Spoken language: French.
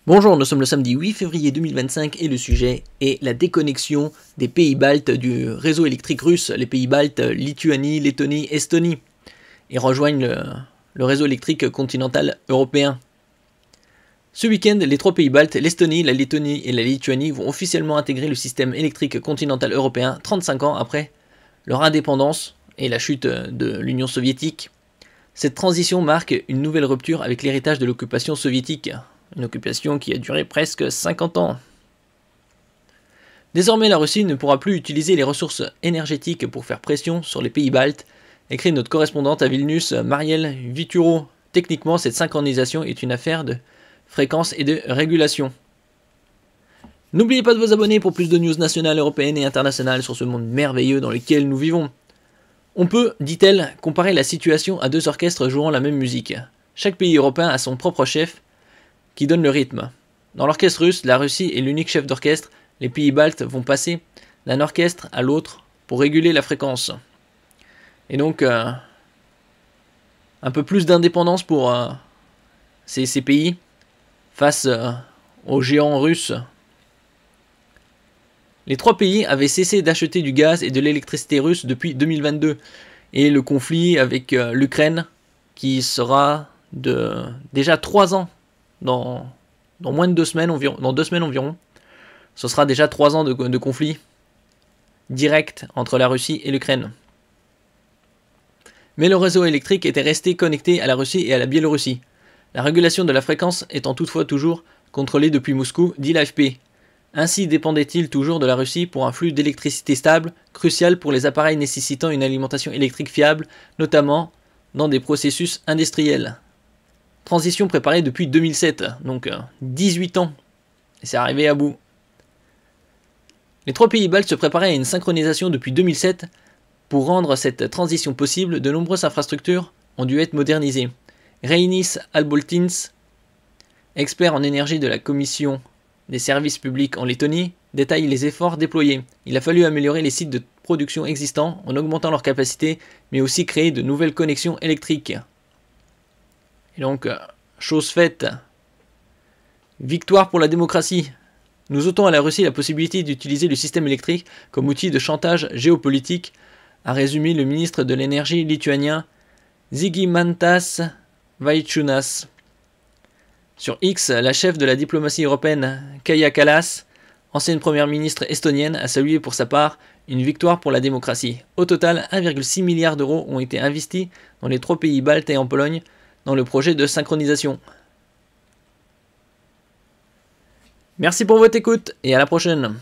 Bonjour, nous sommes le samedi 8 février 2025 et le sujet est la déconnexion des pays baltes du réseau électrique russe. Les pays baltes, Lituanie, Lettonie, Estonie, et rejoignent le réseau électrique continental européen. Ce week-end, les trois pays baltes, l'Estonie, la Lettonie et la Lituanie, vont officiellement intégrer le système électrique continental européen 35 ans après leur indépendance et la chute de l'Union soviétique. Cette transition marque une nouvelle rupture avec l'héritage de l'occupation soviétique. Une occupation qui a duré presque 50 ans. Désormais, la Russie ne pourra plus utiliser les ressources énergétiques pour faire pression sur les pays baltes, écrit notre correspondante à Vilnius, Marielle Vituro. Techniquement, cette synchronisation est une affaire de fréquence et de régulation. N'oubliez pas de vous abonner pour plus de news nationales, européennes et internationales sur ce monde merveilleux dans lequel nous vivons. On peut, dit-elle, comparer la situation à deux orchestres jouant la même musique. Chaque pays européen a son propre chef qui donne le rythme. Dans l'orchestre russe, la Russie est l'unique chef d'orchestre. Les pays baltes vont passer d'un orchestre à l'autre pour réguler la fréquence. Et donc, un peu plus d'indépendance pour ces pays face aux géants russes. Les trois pays avaient cessé d'acheter du gaz et de l'électricité russe depuis 2022. Et le conflit avec l'Ukraine, qui sera de déjà 3 ans, dans moins de 2 semaines environ, dans 2 semaines environ, ce sera déjà 3 ans de conflit direct entre la Russie et l'Ukraine. Mais le réseau électrique était resté connecté à la Russie et à la Biélorussie. La régulation de la fréquence étant toutefois toujours contrôlée depuis Moscou, dit l'AFP. Ainsi dépendait-il toujours de la Russie pour un flux d'électricité stable, crucial pour les appareils nécessitant une alimentation électrique fiable, notamment dans des processus industriels. Transition préparée depuis 2007, donc 18 ans, et c'est arrivé à bout. Les trois pays baltes se préparaient à une synchronisation depuis 2007. Pour rendre cette transition possible, de nombreuses infrastructures ont dû être modernisées. Reinis Alboltins, expert en énergie de la Commission des services publics en Lettonie, détaille les efforts déployés. Il a fallu améliorer les sites de production existants en augmentant leur capacité, mais aussi créer de nouvelles connexions électriques. Et donc, chose faite, victoire pour la démocratie. Nous ôtons à la Russie la possibilité d'utiliser le système électrique comme outil de chantage géopolitique, a résumé le ministre de l'énergie lituanien Žygimantas Vaičiūnas. Sur X, la chef de la diplomatie européenne, Kaja Kallas, ancienne première ministre estonienne, a salué pour sa part une victoire pour la démocratie. Au total, 1,6 milliard d'euros ont été investis dans les trois pays baltes et en Pologne, dans le projet de synchronisation. Merci pour votre écoute et à la prochaine.